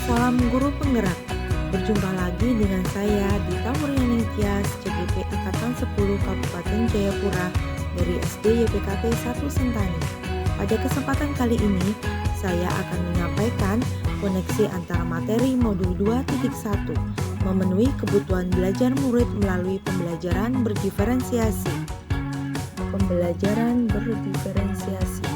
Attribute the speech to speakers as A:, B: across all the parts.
A: Salam Guru Penggerak. Berjumpa lagi dengan saya Dita Muriani Tias, CGP Angkatan 10 Kabupaten Jayapura dari SD YPKT 1 Sentani. Pada kesempatan kali ini, saya akan menyampaikan koneksi antara materi modul 2.1 memenuhi kebutuhan belajar murid melalui pembelajaran berdiferensiasi. Pembelajaran berdiferensiasi.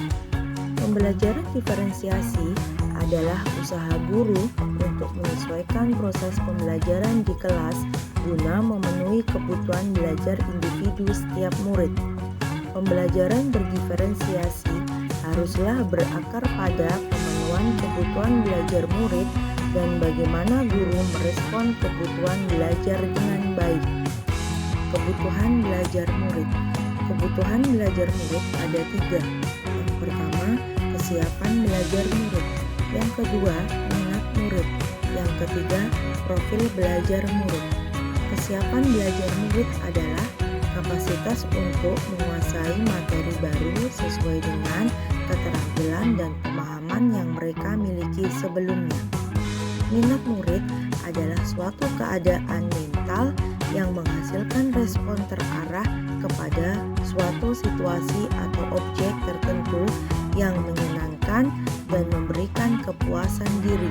A: Pembelajaran diferensiasi adalah usaha guru untuk menyesuaikan proses pembelajaran di kelas guna memenuhi kebutuhan belajar individu setiap murid. Pembelajaran berdiferensiasi haruslah berakar pada pemenuhan kebutuhan belajar murid dan bagaimana guru merespon kebutuhan belajar dengan baik. Kebutuhan belajar murid. Kebutuhan belajar murid ada 3. Yang pertama, kesiapan belajar murid. Yang kedua, minat murid. Yang ketiga, profil belajar murid. Kesiapan belajar murid adalah kapasitas untuk menguasai materi baru sesuai dengan keterampilan dan pemahaman yang mereka miliki sebelumnya. Minat murid adalah suatu keadaan mental yang menghasilkan respon terarah kepada suatu situasi atau objek tertentu yang menyenangkan dan memberikan kepuasan diri.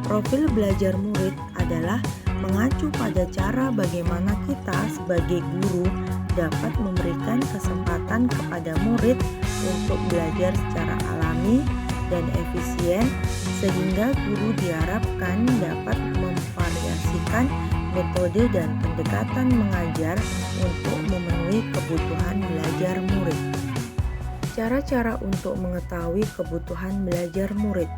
A: Profil belajar murid adalah mengacu pada cara bagaimana kita sebagai guru dapat memberikan kesempatan kepada murid untuk belajar secara alami dan efisien, sehingga guru diharapkan dapat memvariasikan metode dan pendekatan mengajar untuk memenuhi kebutuhan belajar murid. Cara-cara untuk mengetahui kebutuhan belajar murid: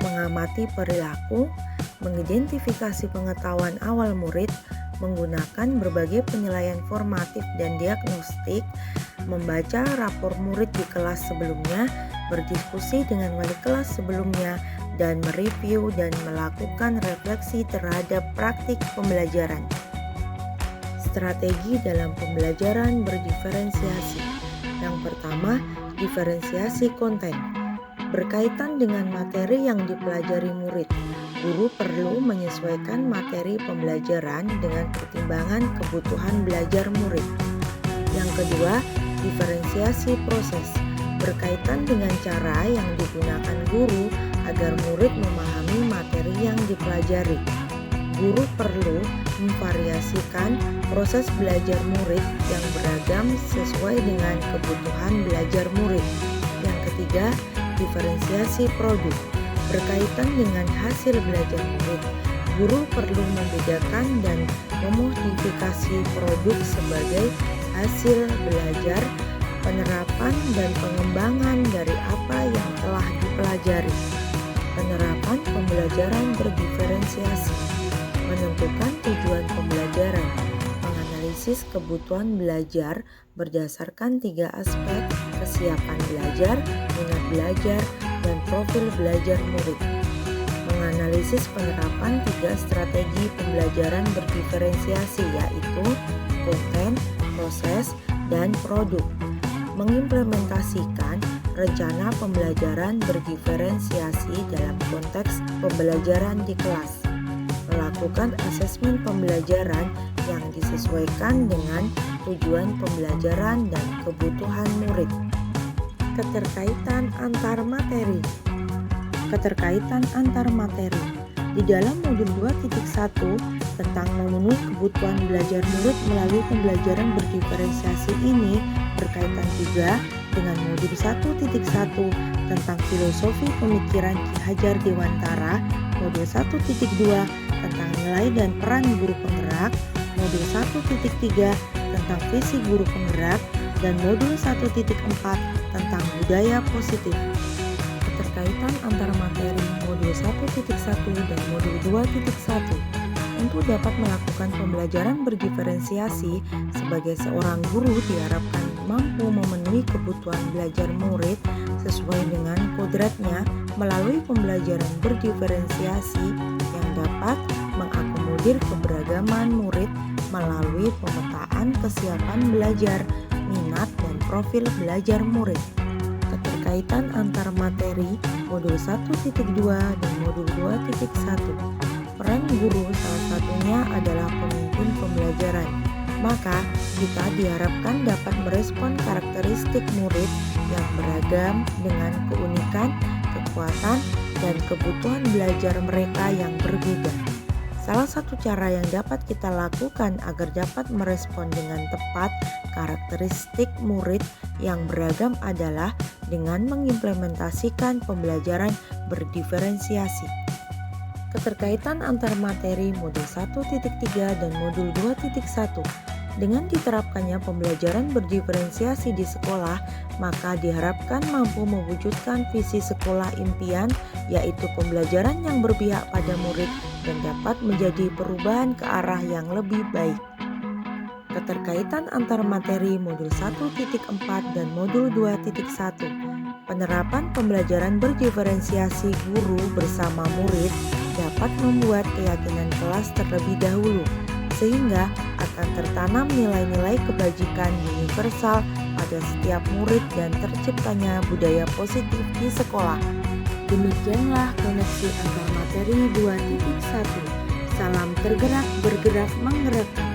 A: mengamati perilaku, mengidentifikasi pengetahuan awal murid, menggunakan berbagai penilaian formatif dan diagnostik, membaca rapor murid di kelas sebelumnya, berdiskusi dengan wali kelas sebelumnya, dan mereview dan melakukan refleksi terhadap praktik pembelajaran. Strategi dalam pembelajaran berdiferensiasi. Yang pertama, diferensiasi konten. Berkaitan dengan materi yang dipelajari murid, guru perlu menyesuaikan materi pembelajaran dengan pertimbangan kebutuhan belajar murid. Yang kedua, diferensiasi proses. Berkaitan dengan cara yang digunakan guru agar murid memahami materi yang dipelajari. Guru perlu memvariasikan proses belajar murid yang beragam sesuai dengan kebutuhan belajar murid. Yang ketiga, diferensiasi produk. Berkaitan dengan hasil belajar murid, guru perlu membedakan dan memodifikasi produk sebagai hasil belajar, penerapan dan pengembangan dari apa yang telah dipelajari. Penerapan pembelajaran berdiferensiasi. Menentukan tujuan pembelajaran. Menganalisis kebutuhan belajar berdasarkan 3 aspek: kesiapan belajar, minat belajar, dan profil belajar murid. Menganalisis penerapan 3 strategi pembelajaran berdiferensiasi, yaitu konten, proses, dan produk. Mengimplementasikan rencana pembelajaran berdiferensiasi dalam konteks pembelajaran di kelas. Melakukan asesmen pembelajaran yang disesuaikan dengan tujuan pembelajaran dan kebutuhan murid. Keterkaitan antar materi. Keterkaitan antar materi. Di dalam modul 2.1 tentang memenuhi kebutuhan belajar murid melalui pembelajaran berdiferensiasi ini berkaitan juga dengan modul 1.1 tentang filosofi pemikiran Ki Hajar Dewantara, modul 1.2 tentang nilai dan peran guru penggerak, modul 1.3 tentang visi guru penggerak, dan modul 1.4 tentang budaya positif. Keterkaitan antara materi modul 1.1 dan modul 2.1. Untuk dapat melakukan pembelajaran berdiferensiasi, sebagai seorang guru diharapkan mampu memenuhi kebutuhan belajar murid sesuai dengan kodratnya melalui pembelajaran berdiferensiasi yang dapat mengakomodir keberagaman murid melalui pemetaan kesiapan belajar, minat, dan profil belajar murid. keterkaitan antar materi modul 1.2 dan modul 2.1. Peran guru salah satunya adalah pemimpin pembelajaran. Maka, kita diharapkan dapat merespon karakteristik murid yang beragam dengan keunikan, kekuatan, dan kebutuhan belajar mereka yang berbeda. Salah satu cara yang dapat kita lakukan agar dapat merespon dengan tepat karakteristik murid yang beragam adalah dengan mengimplementasikan pembelajaran berdiferensiasi. Keterkaitan antar materi modul 1.3 dan modul 2.1. Dengan diterapkannya pembelajaran berdiferensiasi di sekolah, maka diharapkan mampu mewujudkan visi sekolah impian, yaitu pembelajaran yang berpihak pada murid dan dapat menjadi perubahan ke arah yang lebih baik. Keterkaitan antar materi modul 1.4 dan modul 2.1. Penerapan pembelajaran berdiferensiasi guru bersama murid dapat membuat keyakinan kelas terlebih dahulu, sehingga akan tertanam nilai-nilai kebajikan universal pada setiap murid dan terciptanya budaya positif di sekolah. Demikianlah koneksi antar materi 2.1. Salam tergerak, bergerak, menggerakkan.